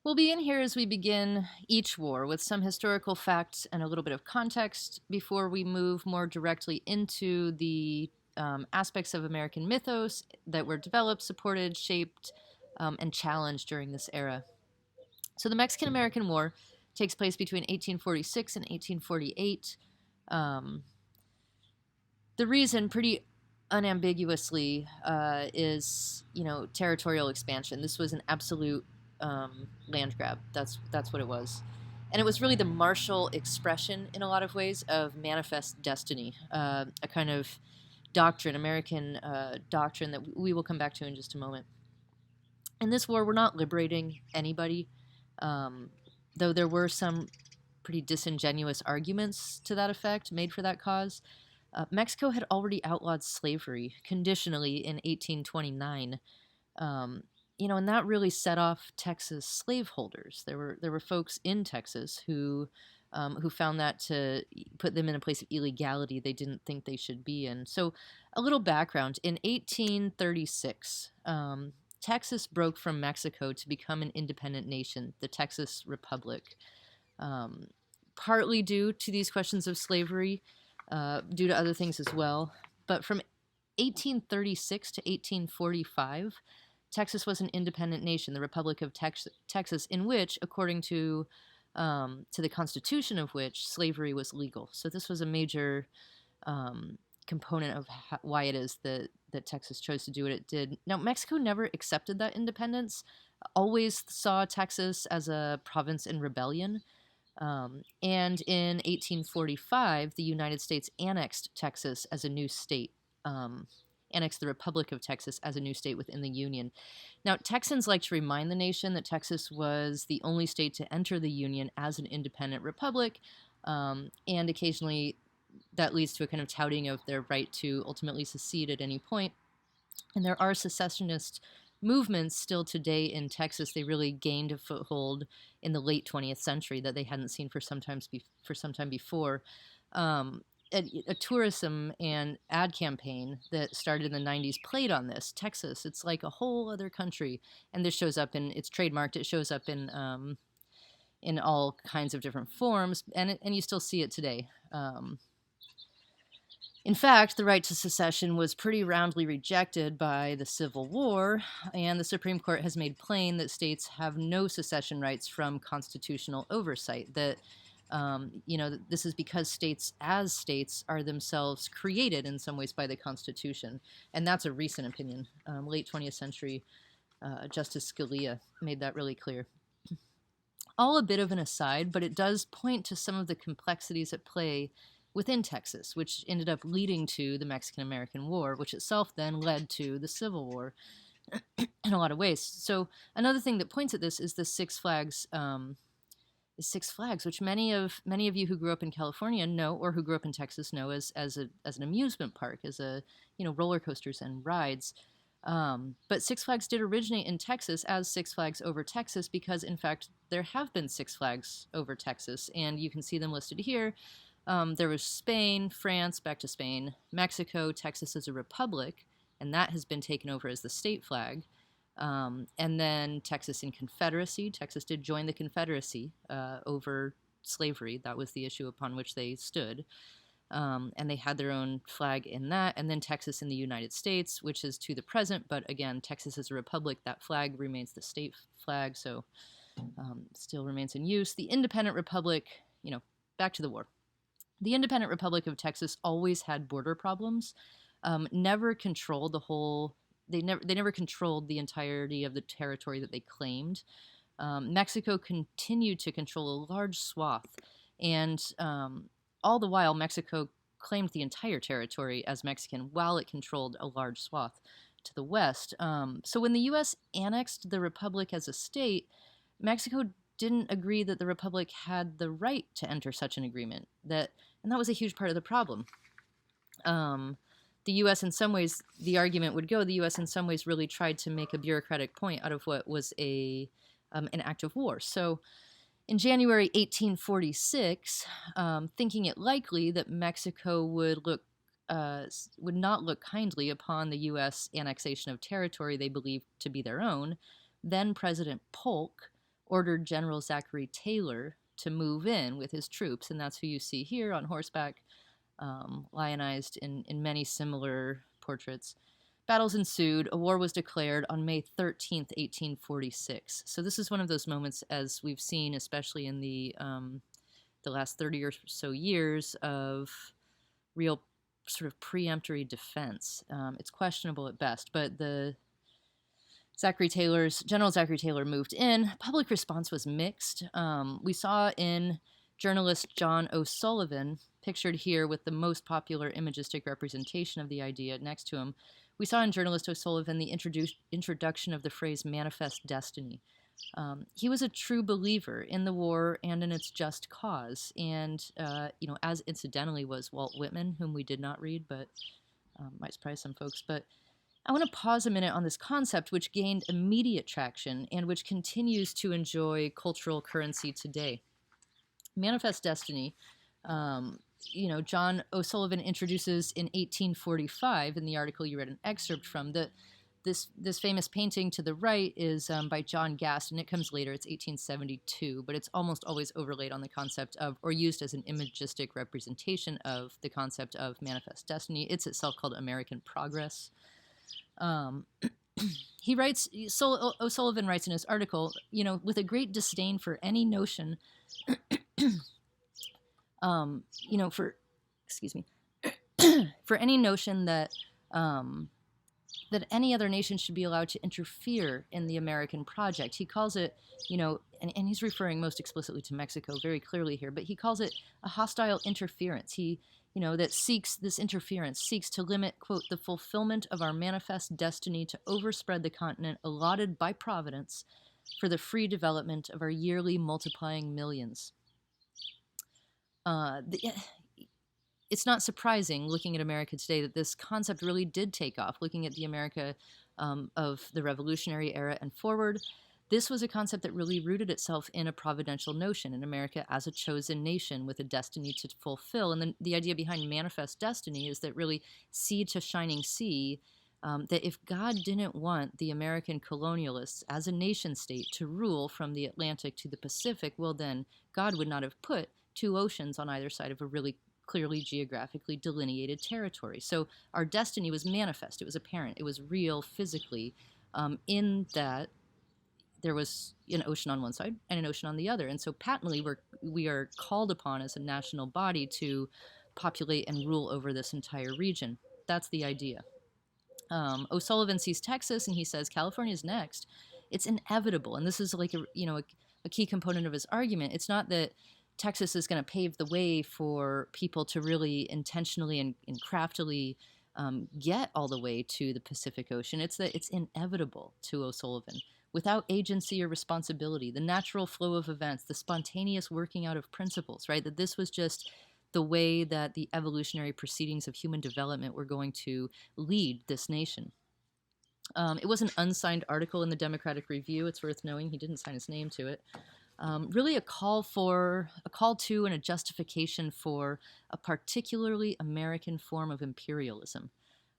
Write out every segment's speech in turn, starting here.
We'll begin here as we begin each war with some historical facts and a little bit of context before we move more directly into the aspects of American mythos that were developed, supported, shaped, and challenged during this era. So the Mexican American War takes place between 1846 and 1848. Um, the reason, pretty unambiguously, is territorial expansion. This was an absolute land grab. That's what it was, and it was really the martial expression in a lot of ways of manifest destiny, a kind of doctrine, American doctrine that we will come back to in just a moment. In this war, we're not liberating anybody, um, though there were some pretty disingenuous arguments to that effect made for that cause. Mexico had already outlawed slavery conditionally in 1829. Um, and that really set off Texas slaveholders. There were folks in Texas who found that to put them in a place of illegality they didn't think they should be in. So, a little background: in 1836, Texas broke from Mexico to become an independent nation, the Texas Republic. Um, Partly due to these questions of slavery, due to other things as well. But from 1836 to 1845, Texas was an independent nation, the Republic of Texas, in which, according to the Constitution of which, slavery was legal. So this was a major component of why it is that Texas chose to do what it did. Now, Mexico never accepted that independence, always saw Texas as a province in rebellion. And in 1845, the United States annexed Texas as a new state, annexed the Republic of Texas as a new state within the Union. Now, Texans like to remind the nation that Texas was the only state to enter the Union as an independent republic, and occasionally that leads to a kind of touting of their right to ultimately secede at any point. And there are secessionist movements still today in Texas. They really gained a foothold in the late 20th century that they hadn't seen for some time before. Um, a tourism and ad campaign that started in the 90s played on this. Texas, it's like a whole other country, and this shows up it's trademarked. It shows up in all kinds of different forms, and you still see it today. In fact, the right to secession was pretty roundly rejected by the Civil War, and the Supreme Court has made plain that states have no secession rights from constitutional oversight. That this is because states, as states, are themselves created in some ways by the Constitution, and that's a recent opinion. Late 20th century, Justice Scalia made that really clear. All a bit of an aside, but it does point to some of the complexities at play within Texas, which ended up leading to the Mexican American War, which itself then led to the Civil War in a lot of ways. So another thing that points at this is the Six Flags. Six Flags, which many of you who grew up in California know, or who grew up in Texas know as an amusement park, as a roller coasters and rides. But Six Flags did originate in Texas as Six Flags Over Texas because, in fact, there have been Six Flags Over Texas, and you can see them listed here. There was Spain, France, back to Spain, Mexico, Texas as a republic, and that has been taken over as the state flag. And then Texas in Confederacy. Texas did join the Confederacy over slavery. That was the issue upon which they stood. And they had their own flag in that. And then Texas in the United States, which is to the present. But again, Texas as a republic, that flag remains the state flag, so still remains in use. The independent republic, back to the war. The independent Republic of Texas always had border problems. Never controlled the whole. They never controlled the entirety of the territory that they claimed. Mexico continued to control a large swath, and all the while Mexico claimed the entire territory as Mexican, while it controlled a large swath to the west. So when the U.S. annexed the republic as a state, Mexico didn't agree that the republic had the right to enter such an agreement. And that was a huge part of the problem. The U.S. in some ways, the argument would go, the U.S. in some ways really tried to make a bureaucratic point out of what was an act of war. So in January 1846, thinking it likely that Mexico would not look kindly upon the U.S. annexation of territory they believed to be their own, then President Polk ordered General Zachary Taylor to move in with his troops, and that's who you see here on horseback, lionized in many similar portraits. Battles ensued. A war was declared on May 13th, 1846. So this is one of those moments, as we've seen, especially in the last 30 or so years, of real sort of preemptory defense. It's questionable at best, but General Zachary Taylor moved in. Public response was mixed. We saw in journalist John O'Sullivan, pictured here with the most popular imagistic representation of the idea next to him, we saw in journalist O'Sullivan the introduction of the phrase manifest destiny. He was a true believer in the war and in its just cause, and as incidentally was Walt Whitman, whom we did not read, but might surprise some folks. But I want to pause a minute on this concept, which gained immediate traction and which continues to enjoy cultural currency today. Manifest destiny, John O'Sullivan introduces in 1845, in the article you read an excerpt from, this famous painting to the right is by John Gast, and it comes later. It's 1872, but it's almost always overlaid on the concept of, or used as an imagistic representation of, the concept of manifest destiny. It's itself called American Progress. O'Sullivan writes in his article, with a great disdain for any notion, for any notion that that any other nation should be allowed to interfere in the American project. He calls it, and he's referring most explicitly to Mexico very clearly here, but he calls it a hostile interference. This interference seeks to limit, quote, the fulfillment of our manifest destiny to overspread the continent allotted by Providence for the free development of our yearly multiplying millions. It's not surprising, looking at America today, that this concept really did take off. Looking at the America of the Revolutionary era and forward, this was a concept that really rooted itself in a providential notion, in America as a chosen nation with a destiny to fulfill. And then the idea behind manifest destiny is that really sea to shining sea, that if God didn't want the American colonialists as a nation state to rule from the Atlantic to the Pacific, well then God would not have put two oceans on either side of a really clearly geographically delineated territory. So our destiny was manifest. It was apparent. It was real physically, in that there was an ocean on one side and an ocean on the other. And so patently we are called upon as a national body to populate and rule over this entire region. That's the idea. O'Sullivan sees Texas and he says, California's next. It's inevitable. And this is like a key component of his argument. It's not that Texas is going to pave the way for people to really intentionally and craftily get all the way to the Pacific Ocean. It's that it's inevitable to O'Sullivan. Without agency or responsibility, the natural flow of events, the spontaneous working out of principles, right? That this was just the way that the evolutionary proceedings of human development were going to lead this nation. It was an unsigned article in the Democratic Review. It's worth knowing he didn't sign his name to it. Really a call to and a justification for a particularly American form of imperialism,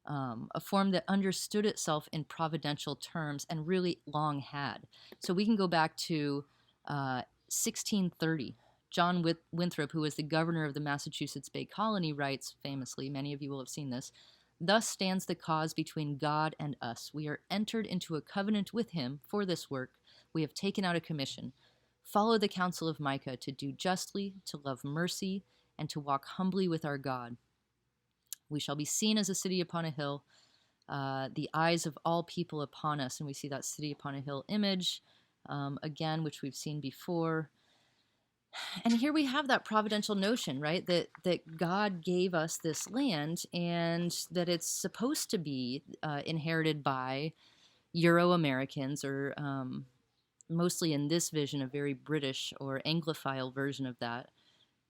a form that understood itself in providential terms and really long had. So we can go back to 1630. John Winthrop, who was the governor of the Massachusetts Bay Colony, writes famously, many of you will have seen this, "Thus stands the cause between God and us. We are entered into a covenant with him for this work. We have taken out a commission. Follow the counsel of Micah to do justly, to love mercy, and to walk humbly with our God. We shall be seen as a city upon a hill, the eyes of all people upon us." And we see that city upon a hill image, again, which we've seen before. And here we have that providential notion, right? That God gave us this land and that it's supposed to be inherited by Euro-Americans, or mostly in this vision, a very British or Anglophile version of that,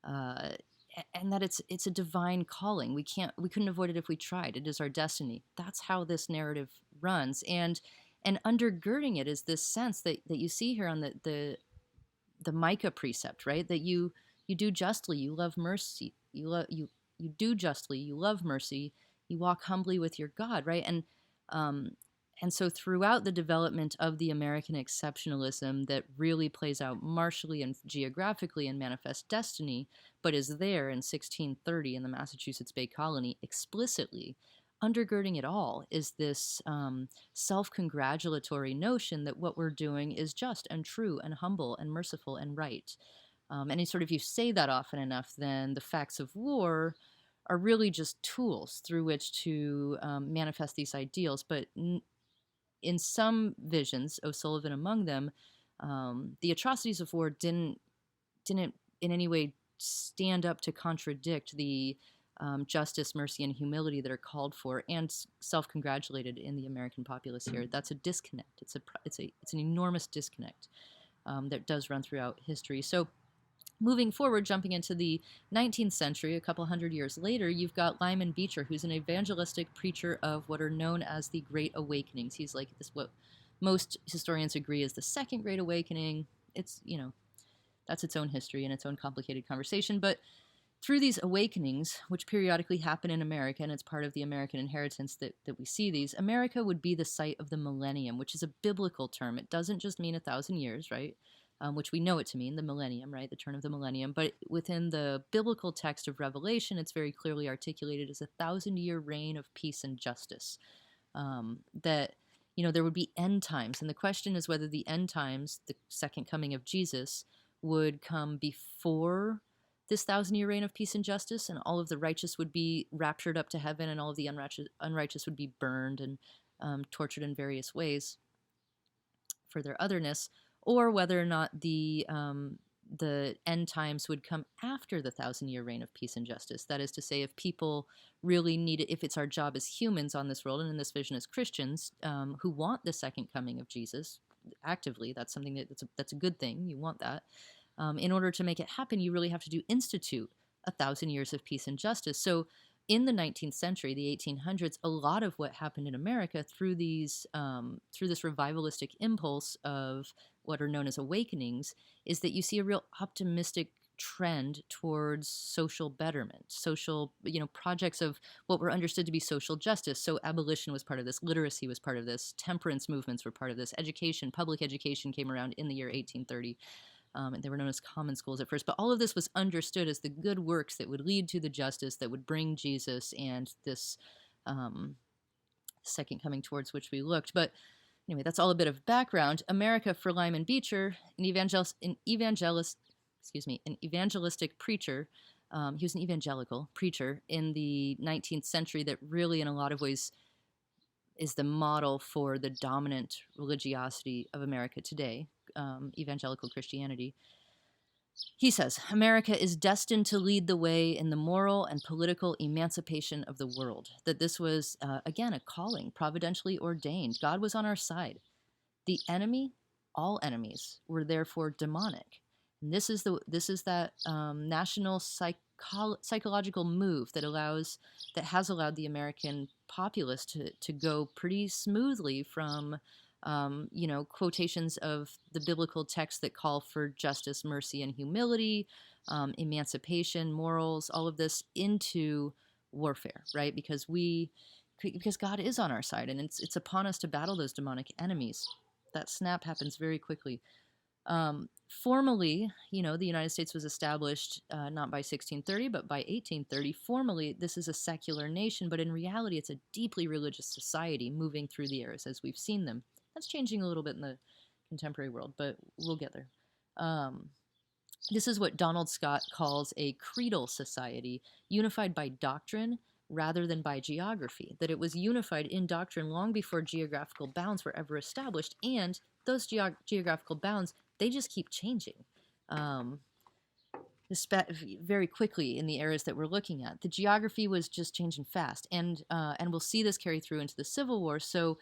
and that it's a divine calling. We couldn't avoid it if we tried. It is our destiny. That's how this narrative runs, and undergirding it is this sense that you see here on the Micah precept, right? That you do justly, you love mercy, you do justly, you love mercy, you walk humbly with your God, right? And And so throughout the development of the American exceptionalism that really plays out martially and geographically in Manifest Destiny, but is there in 1630 in the Massachusetts Bay Colony explicitly, undergirding it all is this self-congratulatory notion that what we're doing is just and true and humble and merciful and right. And sort of you say that often enough, then the facts of war are really just tools through which to manifest these ideals. But in some visions, O'Sullivan among them, the atrocities of war didn't in any way stand up to contradict the justice, mercy, and humility that are called for and self-congratulated in the American populace here. That's a disconnect. It's an enormous disconnect that does run throughout history. So moving forward, jumping into the 19th century, a couple hundred years later, you've got Lyman Beecher, who's an evangelistic preacher of what are known as the Great Awakenings. He's like this, what most historians agree is the Second Great Awakening. It's, that's its own history and its own complicated conversation. But through these awakenings, which periodically happen in America, and it's part of the American inheritance that we see these, America would be the site of the millennium, which is a biblical term. It doesn't just mean 1,000 years, right? Which we know it to mean, the millennium, right? The turn of the millennium. But within the biblical text of Revelation, it's very clearly articulated as 1,000-year reign of peace and justice. That, there would be end times. And the question is whether the end times, the second coming of Jesus, would come before this 1,000-year reign of peace and justice, and all of the righteous would be raptured up to heaven, and all of the unrighteous would be burned and tortured in various ways for their otherness, or whether or not the end times would come after the 1,000-year reign of peace and justice. That is to say, if people really need it, if it's our job as humans on this world and in this vision as Christians who want the second coming of Jesus actively, that's something that's a good thing. You want that. In order to make it happen, you really have to institute 1,000 years of peace and justice. So in the 19th century, the 1800s, a lot of what happened in America through this revivalistic impulse of what are known as awakenings is that you see a real optimistic trend towards social betterment, social, projects of what were understood to be social justice. So abolition was part of this, literacy was part of this, temperance movements were part of this, education, public education came around in the year 1830. And they were known as common schools at first. But all of this was understood as the good works that would lead to the justice that would bring Jesus and this second coming towards which we looked. But anyway, that's all a bit of background. America for Lyman Beecher, an evangelistic preacher. He was an evangelical preacher in the 19th century that really, in a lot of ways, is the model for the dominant religiosity of America today. Evangelical Christianity. He says, America is destined to lead the way in the moral and political emancipation of the world. That this was, again, a calling, providentially ordained. God was on our side. The enemy, all enemies, were therefore demonic. And this is that national psychological move that has allowed the American populace to go pretty smoothly from quotations of the biblical texts that call for justice, mercy, and humility, emancipation, morals, all of this into warfare, right? Because God is on our side, and it's upon us to battle those demonic enemies. That snap happens very quickly. Formally, the United States was established not by 1630, but by 1830. Formally, this is a secular nation, but in reality, it's a deeply religious society moving through the eras as we've seen them. That's changing a little bit in the contemporary world, but we'll get there. This is what Donald Scott calls a creedal society, unified by doctrine rather than by geography, that it was unified in doctrine long before geographical bounds were ever established, and those geographical bounds, they just keep changing. Very quickly in the eras that we're looking at. The geography was just changing fast, and we'll see this carry through into the Civil War, so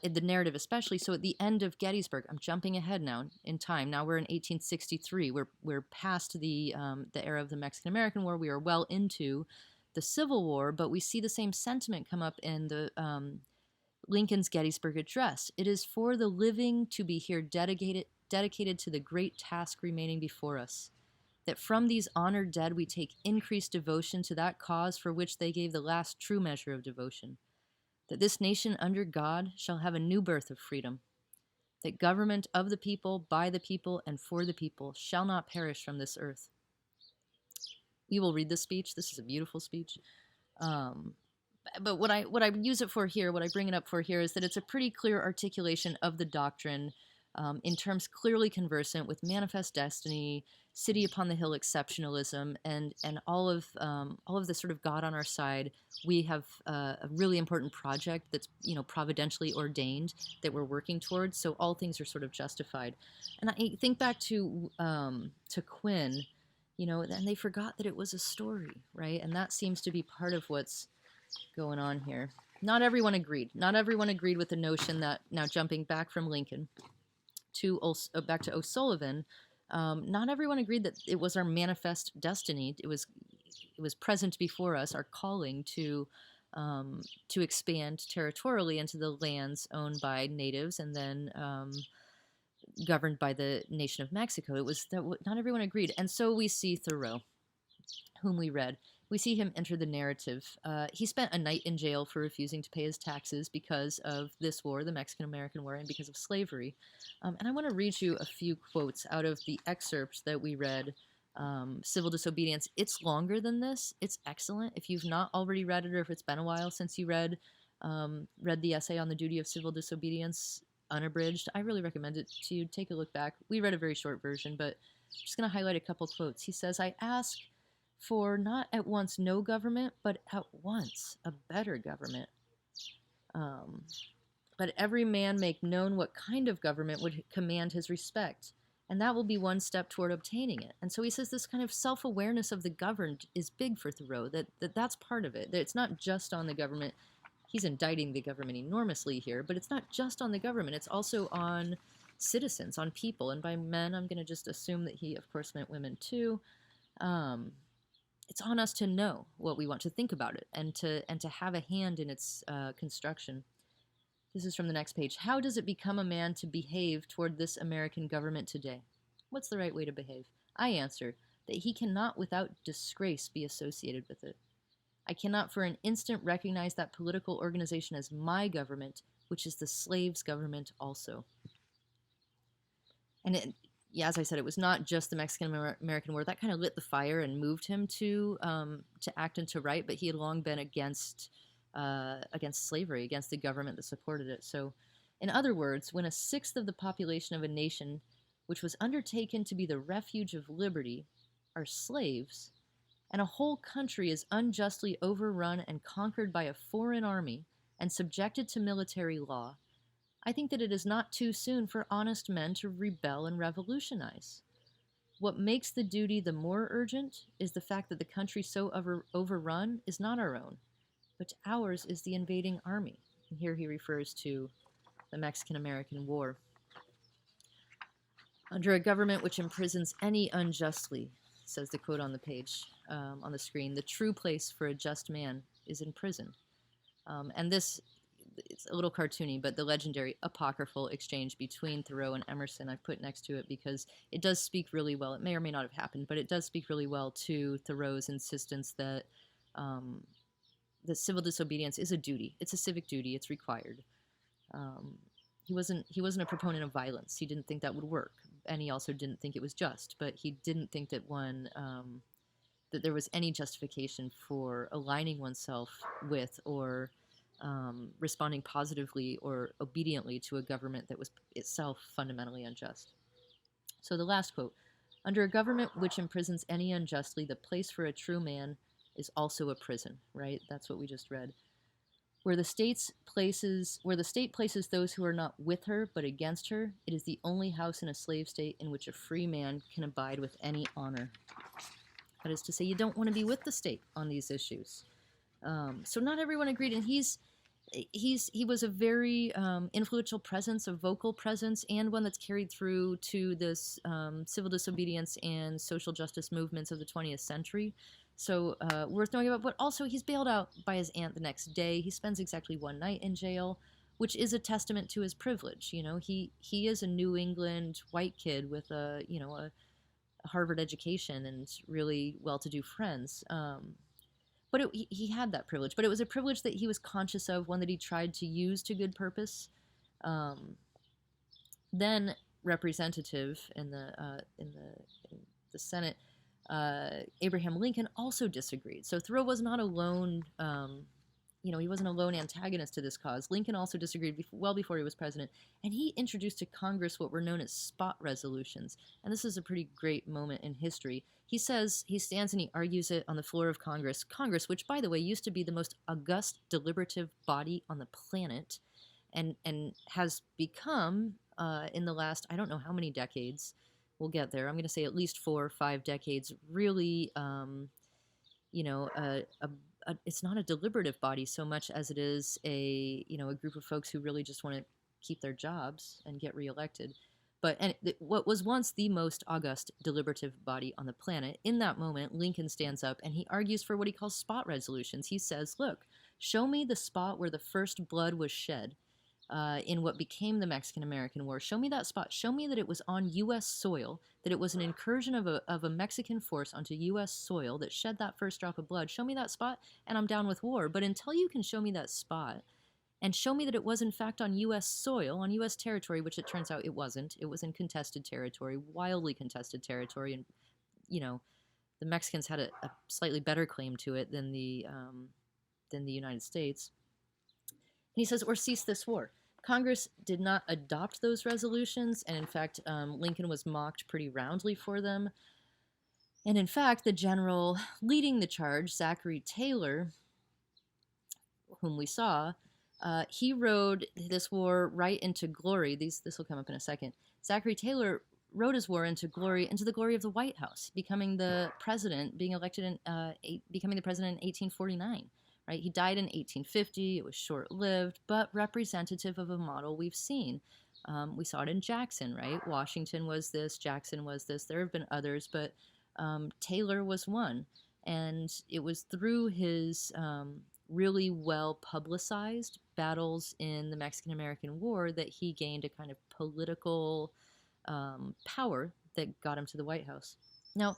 in the narrative especially. So at the end of Gettysburg, I'm jumping ahead now in time. Now we're in 1863. We're past the era of the Mexican-American War. We are well into the Civil War, but we see the same sentiment come up in the Lincoln's Gettysburg Address. It is for the living to be here dedicated to the great task remaining before us, that from these honored dead we take increased devotion to that cause for which they gave the last true measure of devotion, that this nation under God shall have a new birth of freedom, that government of the people, by the people, and for the people shall not perish from this earth. We will read this speech. This is a beautiful speech. Um, but what I use it for here, what I bring it up for here, is that it's a pretty clear articulation of the doctrine, in terms clearly conversant with manifest destiny, city upon the hill exceptionalism, and all of the sort of God on our side. We have a really important project that's providentially ordained that we're working towards. So all things are sort of justified. And I think back to Quinn, and they forgot that it was a story, right? And that seems to be part of what's going on here. Not everyone agreed. Not everyone agreed with the notion that, now jumping back from Lincoln back to O'Sullivan, not everyone agreed that it was our manifest destiny. It was present before us, our calling to expand territorially into the lands owned by natives and then governed by the nation of Mexico. It was that not everyone agreed, and so we see Thoreau, whom we read. We see him enter the narrative. He spent a night in jail for refusing to pay his taxes because of this war, the Mexican-American War, and because of slavery. And I want to read you a few quotes out of the excerpt that we read, Civil Disobedience. It's longer than this. It's excellent. If you've not already read it, or if it's been a while since you read the essay on the duty of civil disobedience, unabridged, I really recommend it to you. Take a look back. We read a very short version, but I'm just going to highlight a couple quotes. He says, "I ask for not at once no government, but at once a better government. Let every man make known what kind of government would command his respect, and that will be one step toward obtaining it." And so he says this kind of self-awareness of the governed is big for Thoreau, that's part of it. That it's not just on the government. He's indicting the government enormously here, but it's not just on the government. It's also on citizens, on people. And by men, I'm going to just assume that he, of course, meant women too. It's on us to know what we want, to think about it, and to have a hand in its construction. This is from the next page. "How does it become a man to behave toward this American government today? What's the right way to behave? I answer that he cannot without disgrace be associated with it. I cannot for an instant recognize that political organization as my government, which is the slave's government also." And as I said, it was not just the Mexican-American War. That kind of lit the fire and moved him to act and to write, but he had long been against slavery, against the government that supported it. So, in other words, when a sixth of the population of a nation which was undertaken to be the refuge of liberty are slaves, and a whole country is unjustly overrun and conquered by a foreign army and subjected to military law, I think that it is not too soon for honest men to rebel and revolutionize. What makes the duty the more urgent is the fact that the country so overrun is not our own, but ours is the invading army. And here he refers to the Mexican-American War. "Under a government which imprisons any unjustly," says the quote on the page, on the screen, "the true place for a just man is in prison." And this, it's a little cartoony, but the legendary apocryphal exchange between Thoreau and Emerson I've put next to it because it does speak really well. It may or may not have happened, but it does speak really well to Thoreau's insistence that civil disobedience is a duty. It's a civic duty. It's required. He wasn't a proponent of violence. He didn't think that would work, and he also didn't think it was just. But he didn't think that that there was any justification for aligning oneself with or responding positively or obediently to a government that was itself fundamentally unjust. So the last quote: "Under a government which imprisons any unjustly, the place for a true man is also a prison," right? That's what we just read. Where the state places those who are not with her but against her, it is the only house in a slave state in which a free man can abide with any honor." That is to say, you don't want to be with the state on these issues. So not everyone agreed, and he was a very influential presence, a vocal presence, and one that's carried through to this civil disobedience and social justice movements of the 20th century. So worth knowing about. But also, he's bailed out by his aunt the next day. He spends exactly one night in jail, which is a testament to his privilege. You know, he is a New England white kid with a Harvard education and really well-to-do friends. but he had that privilege, but it was a privilege that he was conscious of, one that he tried to use to good purpose. Um, then representative in the Senate, Abraham Lincoln also disagreed. So Thoreau was not alone. He wasn't a lone antagonist to this cause. Lincoln also disagreed well before he was president, and he introduced to Congress what were known as spot resolutions. And this is a pretty great moment in history. He stands and he argues it on the floor of Congress. Congress, which, by the way, used to be the most august deliberative body on the planet, and has become, in the last, I don't know how many decades, we'll get there, I'm going to say at least 4 or 5 decades, really, it's not a deliberative body so much as it is a group of folks who really just want to keep their jobs and get reelected. What was once the most august deliberative body on the planet, in that moment, Lincoln stands up and he argues for what he calls spot resolutions. He says, look, show me the spot where the first blood was shed in what became the Mexican-American War. Show me that spot. Show me that it was on U.S. soil, that it was an incursion of a Mexican force onto U.S. soil that shed that first drop of blood. Show me that spot, and I'm down with war. But until you can show me that spot, and show me that it was in fact on U.S. soil, on U.S. territory, which it turns out it wasn't. It was in contested territory, wildly contested territory, and the Mexicans had a slightly better claim to it than the United States. And he says, or cease this war. Congress did not adopt those resolutions, and in fact, Lincoln was mocked pretty roundly for them. And in fact, the general leading the charge, Zachary Taylor, whom we saw, he rode this war right into glory. This will come up in a second. Zachary Taylor rode his war into the glory of the White House, becoming the president, becoming the president in 1849. Right? He died in 1850. It was short-lived, but representative of a model we've seen. We saw it in Jackson, right? Washington was this, Jackson was this. There have been others, but Taylor was one. And it was through his really well-publicized battles in the Mexican-American War that he gained a kind of political power that got him to the White House. Now,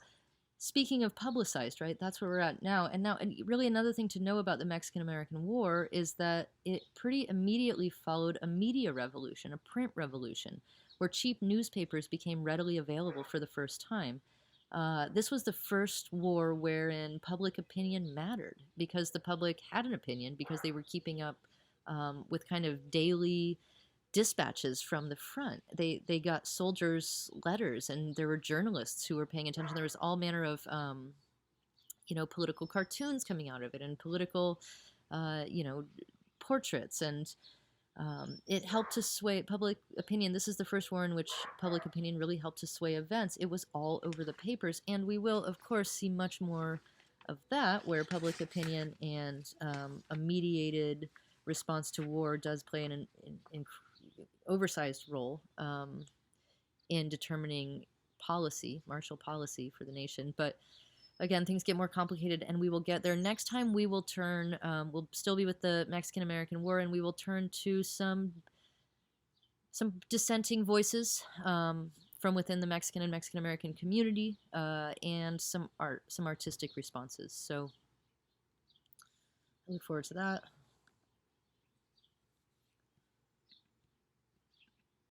speaking of publicized, right, that's where we're at now. And really another thing to know about the Mexican-American War is that it pretty immediately followed a media revolution, a print revolution, where cheap newspapers became readily available for the first time. This was the first war wherein public opinion mattered, because the public had an opinion, because they were keeping up with kind of daily dispatches from the front. They got soldiers' letters, and there were journalists who were paying attention. There was all manner of political cartoons coming out of it, and political portraits, and it helped to sway public opinion. This is the first war in which public opinion really helped to sway events. It was all over the papers, and we will of course see much more of that, where public opinion and a mediated response to war does play an oversized role in determining martial policy for the nation. But again, things get more complicated, and we will get there. Next time we will turn, we'll still be with the Mexican-American War, and we will turn to some dissenting voices from within the Mexican and Mexican-American community, and some artistic responses. So I look forward to that.